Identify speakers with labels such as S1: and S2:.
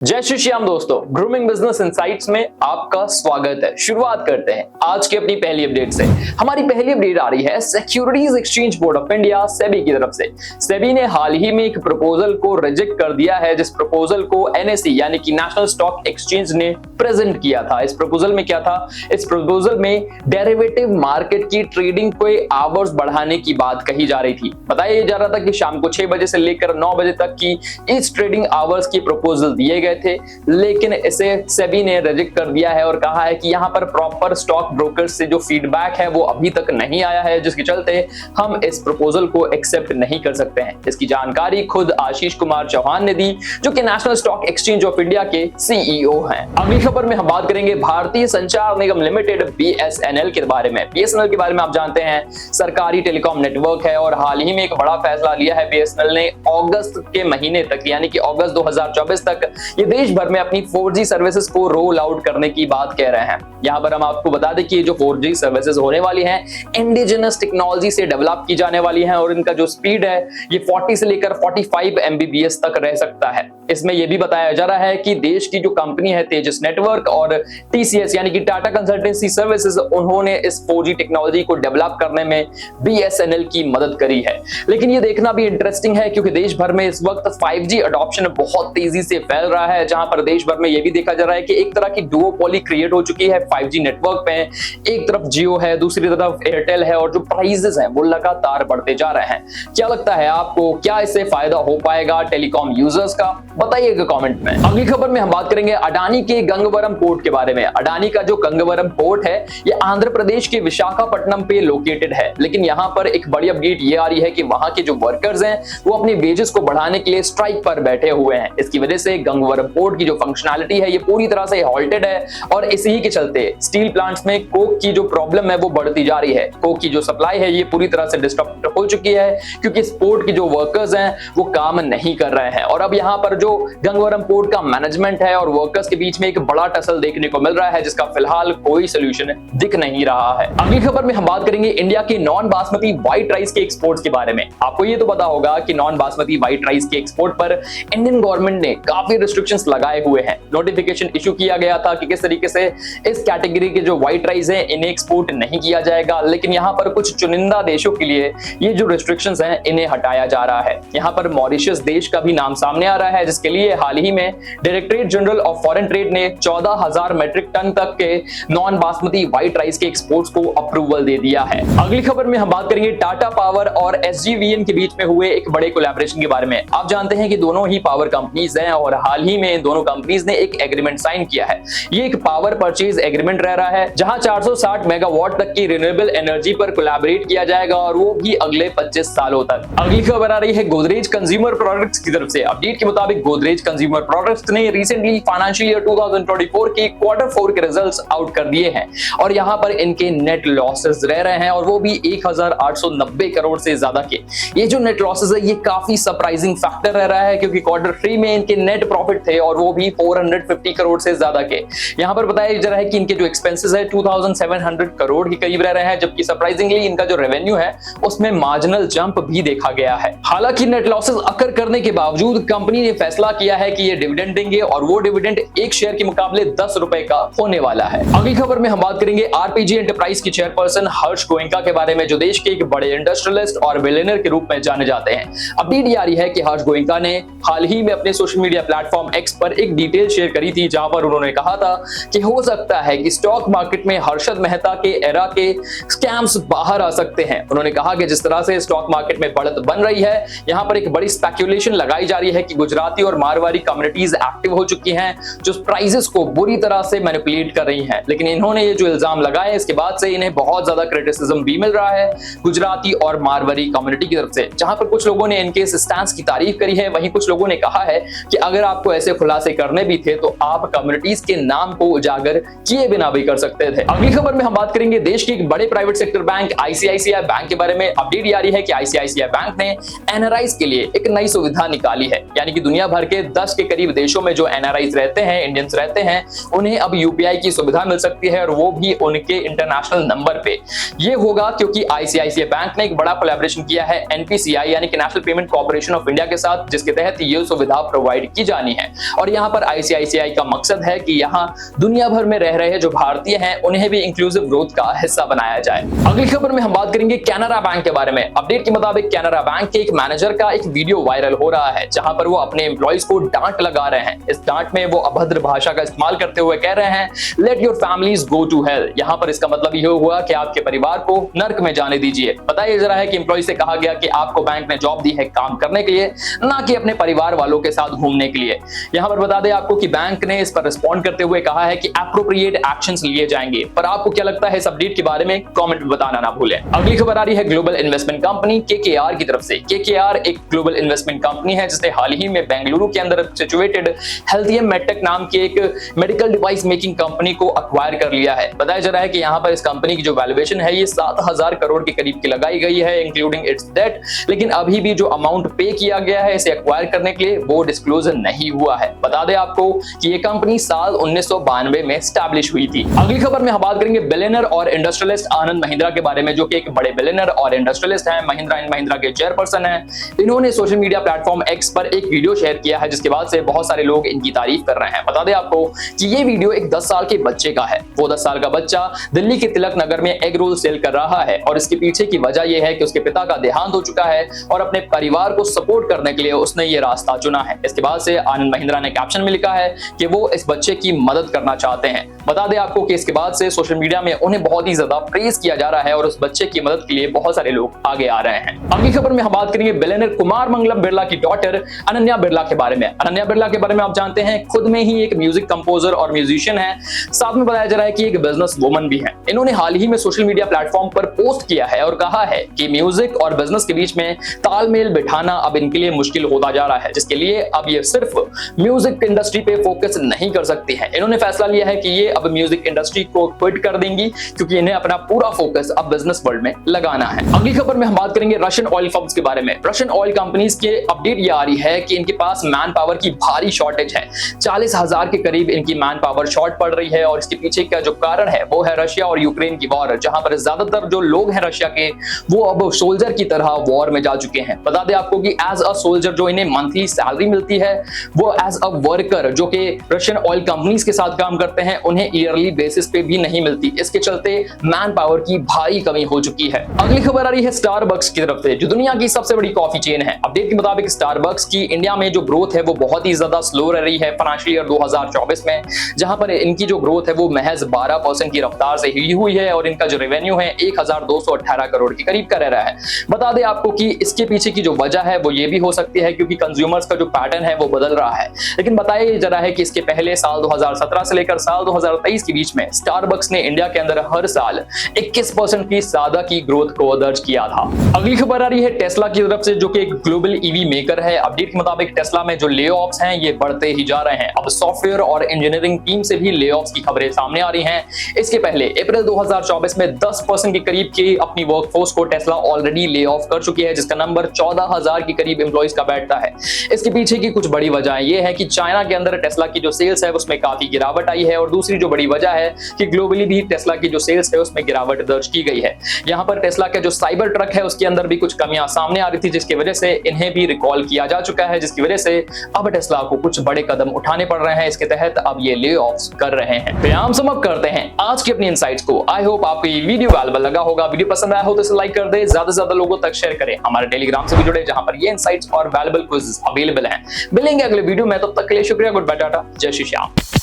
S1: जय श्री श्याम दोस्तों, grooming business insights में आपका स्वागत है। शुरुआत करते हैं आज की अपनी पहली अपडेट से। हमारी पहली अपडेट आ रही है securities exchange board of India SEBI की तरफ से। सेबी ने हाल ही में एक प्रपोजल को रिजेक्ट कर दिया है, जिस प्रपोजल को एनएसई यानी कि नेशनल स्टॉक एक्सचेंज ने प्रेजेंट किया था। इस प्रपोजल में क्या था? इस प्रपोजल में डेरिवेटिव मार्केट की ट्रेडिंग के आवर्स बढ़ाने की बात कही जा रही थी। बताया जा रहा था कि शाम को 6 बजे से लेकर 9 बजे तक की इस ट्रेडिंग आवर्स की प्रपोजल दिए गए थे, लेकिन इसे सेबी ने रिजेक्ट कर दिया है और कहा है कि यहां पर प्रॉपर स्टॉक ब्रोकर्स से जो फीडबैक है वो अभी तक नहीं आया है, जिसके चलते हम इस प्रपोजल को एक्सेप्ट नहीं कर सकते हैं। इसकी जानकारी खुद आशीष कुमार चौहान ने दी, जो कि national stock exchange of India के सीईओ हैं। अगली खबर में हम बात करेंगे भारतीय संचार निगम लिमिटेड बीएसएनएल के बारे में। बीएसएनएल के बारे में आप जानते हैं, सरकारी टेलीकॉम नेटवर्क है और हाल ही में एक बड़ा फैसला लिया है बीएसएनएल ने। अगस्त के महीने तक यानी कि अगस्त 2024 तक ये देश भर में अपनी 4G सर्विसेज को रोल आउट करने की बात कह रहे हैं। यहां पर हम आपको बता दें कि ये जो 4G सर्विसेज होने वाली हैं, इंडिजिनस टेक्नोलॉजी से डेवलप की जाने वाली हैं और इनका जो स्पीड है ये 40 से लेकर 45 MBPS तक रह सकता है। इसमें यह भी बताया जा रहा है कि देश की जो कंपनी है तेजस नेटवर्क और TCS यानी कि टाटा कंसल्टेंसी सर्विसेज, उन्होंने इस 4G टेक्नोलॉजी को डेवलप करने में BSNL की मदद करी है। लेकिन ये देखना भी इंटरेस्टिंग है क्योंकि देश भर में इस वक्त 5G अडॉप्शन बहुत तेजी से फैल रहा है, जहां पर देश भर में यह भी देखा जा रहा है कि एक तरह की डुओपोली क्रिएट हो चुकी है 5G नेटवर्क पे। एक तरफ जियो है, दूसरी तरफ एयरटेल है और जो प्राइसेस हैं वो लगातार बढ़ते जा रहे हैं। क्या लगता है आपको, क्या इससे फायदा हो पाएगा टेलीकॉम यूजर्स का? बताइएगा कमेंट में। अगली खबर में हम बात करेंगे अडानी के गंगवरम पोर्ट के बारे में। अडानी का जो गंगवरम पोर्ट है ये आंध्र प्रदेश के विशाखापट्टनम पे लोकेटेड है, लेकिन यहाँ पर एक बड़ी अपडेट ये आ रही है कि वहां के जो वर्कर्स हैं वो अपने वेजेस को बढ़ाने के लिए स्ट्राइक पर बैठे हुए हैं। इसकी वजह से गंगवरम पोर्ट की जो फंक्शनैलिटी है ये पूरी तरह से हॉल्टेड है और इसी के चलते स्टील प्लांट्स में कोक की जो प्रॉब्लम है वो बढ़ती जा रही है। कोक की जो सप्लाई है ये पूरी तरह से डिस्टर्ब हो चुकी है क्योंकि इस पोर्ट के जो वर्कर्स हैं वो काम नहीं कर रहे हैं और अब यहाँ पर जो गंगवरम पोर्ट का मैनेजमेंट है और वर्कर्स के बीच में एक बड़ा टसल देखने को मिल रहा है, जिसका फिलहाल कोई सोल्यूशन दिख नहीं रहा है। अगली खबर में हम बात करेंगे इंडिया के नॉन बासमती व्हाइट राइस के एक्सपोर्ट्स के बारे में। आपको ये तो पता होगा कि नॉन बासमती व्हाइट राइस के एक्सपोर्ट पर इंडियन गवर्नमेंट ने काफी रिस्ट्रिक्शंस लगाए हुए हैं। नोटिफिकेशन इशू किया गया था कि किस तरीके से इस कैटेगरी के जो व्हाइट राइस है इन्हें एक्सपोर्ट नहीं किया जाएगा, लेकिन यहाँ पर कुछ चुनिंदा देशों के लिए ये जो रिस्ट्रिक्शंस हैं इन्हें हटाया जा रहा है। यहाँ पर मॉरिशस देश का भी नाम सामने आ रहा है, जिसके लिए हाल ही में directorate general of foreign trade ने 14,000 मेट्रिक टन तक के नॉन बासमती व्हाइट राइस के एक्सपोर्ट्स को अप्रूवल दे दिया है। अगली खबर में हम बात करेंगे टाटा पावर और SJVN के बीच में हुए एक बड़े कोलैबोरेशन के बारे में। आप जानते हैं कि दोनों ही पावर कंपनीज हैं और हाल ही में दोनों कंपनीज ने एक एग्रीमेंट साइन किया है। ये एक पावर परचेज एग्रीमेंट रह रहा है जहां 460 मेगावाट तक की रिन्यूएबल एनर्जी पर कोलैबोरेट किया जाएगा और वो भी अगले 25 सालों तक। अगली खबर आ रही है गोदरेज कंज्यूमर प्रोडक्ट्स की तरफ से। अपडेट के मुताबिक गोदरेज कंज्यूमर प्रोडक्ट्स ने रिसेंटली फाइनेंशियल ईयर 2024 के Q4 के रिजल्ट्स आउट कर दिए हैं और यहां पर इनके नेट लॉसेस रह रहे हैं और वो भी 1890 करोड़ से ज्यादा के। ये जो नेट लॉसेस है ये काफी सरप्राइजिंग फैक्टर रह रहा है क्योंकि Q3 में इनके नेट प्रॉफिट थे और वो भी 450 करोड़ से ज्यादा के। यहां पर बताया जा रहा है कि इनके जो एक्सपेंसेस है 2700 करोड़ के करीब रह रहे हैं, जबकि सरप्राइजिंगली इनका जो रेवेन्यू है उसमें मार्जिनल जंप भी देखा गया है। हालांकि नेट लॉसेस अकर करने के बावजूद कंपनी ने फैसला किया है कि ये डिविडेंड देंगे और वो डिविडेंड एक शेयर के मुकाबले 10 रुपए का होने वाला है। अगली खबर में हम बात करेंगे RPG एंटरप्राइज की चेयरपर्सन हर्ष गोयनका के बारे में, जो देश के एक बड़े इंडस्ट्रियलिस्ट और बिलियनर के रूप में जाने जाते हैं। अपडेट ये आ रही है कि हर्ष गोयनका ने हाल ही में अपने सोशल मीडिया प्लेटफॉर्म X पर एक डिटेल शेयर करी थी जहां पर उन्होंने कहा था कि हो सकता है कि स्टॉक मार्केट में हर्षद मेहता के एरा के स्कैम्स बाहर आ सकते हैं। उन्होंने कहा कि जिस तरह से स्टॉक मार्केट में बढ़त बन रही है, यहां पर एक बड़ी स्पेक्यूलेशन लगाई जा रही है कि गुजराती और मारवाड़ी कम्युनिटीज एक्टिव हो चुकी हैं जो प्राइसेस को बुरी तरह से मैनिपुलेट कर रही हैं। लेकिन इन्होंने ये जो इल्जाम लगाए इसके बाद से इन्हें बहुत ज्यादा क्रिटिसिज्म भी मिल रहा है गुजराती और मारवाड़ी कम्युनिटी की तरफ से, जहां पर कुछ लोगों ने इनके इस स्टैंस की तारीफ करी है। वहीं कुछ लोगों ने कहा है कि अगर आपको ऐसे खुलासे करने भी थे तो आप कम्युनिटीज के नाम को उजागर किए बिना भी कर सकते थे। अगली खबर में हम बात करेंगे देश के एक बड़े private sector bank ICICI bank के बारे में। अपडेट आ रही है कि ICICI बैंक ने NRIs के लिए एक नई सुविधा निकाली है, यानी कि दुनिया भर के 10 के करीब देशों में जो NRIs रहते हैं, इंडियंस रहते हैं, उन्हें अब UPI की सुविधा मिल सकती है और वो भी उनके इंटरनेशनल नंबर पे। ये होगा क्योंकि ICICI बैंक ने एक बड़ा कोलैबोरेशन किया है NPCI यानी कि national payment corporation of India के साथ, जिसके तहत ये सुविधा प्रोवाइड की जानी है। और यहाँ पर आईसीआईसीआई का मकसद है कि यहाँ दुनिया भर में रह रहे जो भारतीय हैं उन्हें भी इंक्लूसिव ग्रोथ का हिस्सा बनाया जाए। अगली खबर में हम बात करेंगे कैनरा बैंक के बारे में। अपडेट के मुताबिक कैनरा बैंक के एक मैनेजर का एक वीडियो वायरल हो रहा है जहां पर वो अपने एम्प्लॉइज को डांट लगा रहे हैं। इस डांट में वो अभद्र भाषा का इस्तेमाल करते हुए कह रहे हैं let your families go to hell. यहाँ पर इसका मतलब ये हुआ कि आपके परिवार को नर्क में जाने दीजिए। बताइए जरा है कि एम्प्लॉय से कहा गया कि आपको बैंक ने जॉब दी है काम करने के लिए, ना कि अपने परिवार वालों के साथ घूमने के लिए। यहाँ पर बता दें आपको कि बैंक ने इस पर रिस्पॉन्ड करते हुए कहा है कि एप्रोप्रिएट एक्शंस लिए जाएंगे। पर आपको क्या लगता है इस अपडेट के बारे में कमेंट में बताना ना भूलें। अगली खबर आ रही है ग्लोबल इन्वेस्टमेंट कंपनी केकेआर की तरफ से। केकेआर एक ग्लोबल इन्वेस्टमेंट कंपनी है जिसने हाल ही में बेंगलुरु के अंदर सिचुएटेड हेल्थियम मेडटेक नाम की एक मेडिकल डिवाइस मेकिंग कंपनी को अक्वायर कर लिया है। बताया जा रहा है कि यहाँ पर इस कंपनी की जो वैल्यूएशन है ये 7,000 करोड़ के करीब की लगाई गई है इंक्लूडिंग इट्स डेट, लेकिन अभी भी जो अमाउंट पे किया गया है इसे अक्वायर करने के लिए वो डिस्क्लोजर नहीं हुआ है। बता दें आपको कि ये कंपनी साल 1992 में स्टैब्लिश हुई थी। अगली खबर में हम बात करेंगे बिलियनर और इंडस्ट्रियलिस्ट आनंद महिंद्रा के बारे में, जो कि एक बड़े बिलियनर और इंडस्ट्रियलिस्ट हैं, महिंद्रा एंड महिंद्रा के चेयरपर्सन हैं। इन्होंने सोशल मीडिया प्लेटफॉर्म एक्स पर एक वीडियो शेयर किया है जिसके बाद से बहुत सारे लोग इनकी तारीफ कर रहे हैं। बता दें आपको कि ये वीडियो एक 10 साल के बच्चे का है। वो 10 साल का बच्चा दिल्ली के तिलक नगर में एग रोल सेल कर रहा है और इसके पीछे की वजह यह है कि उसके पिता का देहांत हो चुका है और अपने परिवार को सपोर्ट करने के लिए उसने ये रास्ता चुना है। इसके बाद से आनंद महिंद्रा ने कैप्शन में लिखा है कि वो इस बच्चे की मदद करना चाहते हैं। बता दें आपको कि इसके बाद से सोशल मीडिया में उन्हें बहुत ही ज्यादा प्रेज किया जा रहा है और उस बच्चे की मदद के लिए बहुत सारे लोग आगे आ रहे हैं। अगली खबर में हम बात करेंगे बिलियनर कुमार मंगलम बिरला की डॉटर अनन्या बिरला के बारे में। अनन्या बिरला के बारे में आप जानते हैं खुद में ही एक म्यूजिक कंपोजर और म्यूजिशियन है, साथ में बताया जा रहा है कि एक बिजनेस वुमन भी है। इन्होंने हाल ही में सोशल मीडिया प्लेटफॉर्म पर पोस्ट किया है और कहा है कि म्यूजिक और बिजनेस के बीच में तालमेल बिठाना अब इनके लिए मुश्किल होता जा रहा है, जिसके लिए अब ये सिर्फ म्यूजिक इंडस्ट्री पे फोकस नहीं कर सकती है। इन्होंने फैसला लिया है कि ये अब म्यूजिक इंडस्ट्री को क्विट कर देंगी क्योंकि इन्हें अपना पूरा फोकस अब बिजनेस वर्ल्ड में लगाना है। अगली खबर में हम बात करेंगे रशियन ऑयल फर्म्स के बारे में। रशियन ऑयल कंपनीज के अपडेट ये आ रही है कि इनके पास मैन पावर की भारी शॉर्टेज है। 40,000 के करीब इनकी मैन पावर शॉर्ट पड़ रही है और इसके पीछे का जो कारण है वो है रशिया और यूक्रेन की वॉर, जहां पर ज्यादातर जो लोग हैं रशिया के वो अब सोल्जर की तरह वॉर में जा चुके हैं। बता दें आपको कि एज अ सोल्जर जो इन्हें मंथली सैलरी मिलती है वो एज अ वर्कर जो कि रशियन ऑयल कंपनीज के साथ काम करते हैं उन्हें ईयरली बेसिस पे भी नहीं मिलती। इसके चलते मैन पावर की भारी कमी हो चुकी है। अगली खबर आ रही है स्टारबक्स की तरफ से, जो दुनिया की सबसे बड़ी कॉफी चेन है। अपडेट के मुताबिक स्टारबक्स की इंडिया में जो ग्रोथ है वो बहुत ही ज्यादा स्लो रह रही है फाइनेंशियल ईयर 2024 में, जहां पर इनकी जो ग्रोथ है वो महज 12% की रफ्तार से हुई है और इनका जो रेवेन्यू है 1218 करोड़ के करीब का रह रहा है। बता दें आपको कि इसके पीछे की जो वजह है वो ये भी हो सकती है क्योंकि कंज्यूमर्स का जो पैटर्न है वो बदल रहा है। लेकिन बताइए जरा है कि इसके पहले साल 2017 से लेकर साल 2023 के बीच में स्टारबक्स ने इंडिया के अंदर हर साल 21% की ज्यादा की ग्रोथ को दर्ज किया था। अगली खबर आ रही है टेस्ला की तरफ से, जो कि एक ग्लोबल ईवी मेकर है। अपडेट के मुताबिक टेस्ला में जो ले ऑफ्स हैं ये बढ़ते ही जा रहे हैं। अब सॉफ्टवेयर और इंजीनियरिंग टीम से भी ले ऑफ्स की खबरें सामने आ रही हैं। इसके पहले अप्रैल 2024 में 10% के करीब की अपनी वर्कफोर्स को टेस्ला ऑलरेडी ले ऑफ कर चुकी है, जिसका नंबर 14,000 के करीब एम्प्लॉइज का बैठता है। इसके पीछे की कुछ बड़ी वजह ये है कि चाइना के अंदर टेस्ला की जो सेल्स है उसमें काफी गिरावट आई है और दूसरी जो बड़ी वजह है कि ग्लोबली भी टेस्ला की जो सेल्स है उसमें गिरावट दर्ज की गई है। यहाँ पर टेस्ला का जो साइबर ट्रक है उसके अंदर भी कुछ कमियां सामने आ रही थी, जिसकी वजह से इन्हें भी रिकॉल किया जा चुका है, जिसकी वजह से अब टेस्ला को कुछ बड़े कदम उठाने पड़ रहे हैं। इसके तहत अब ये ले ऑफ्स कर रहे हैं। तो हम सम अप करते हैं आज की अपनी इनसाइट्स को। आई होप आपको ये वीडियो वैल्यूएबल लगा होगा। वीडियो पसंद आया हो तो इसे लाइक कर दे, ज्यादा से ज्यादा लोगों तक शेयर करें। हमारे टेलीग्राम से भी जुड़े जहां पर ये इनसाइट्स और वैल्यूएबल क्विज़ेस अवेलेबल हैं। मिलेंगे अगले वीडियो में, तब तक के लिए शुक्रिया, गुड बाय, टाटा, जय श्री श्याम।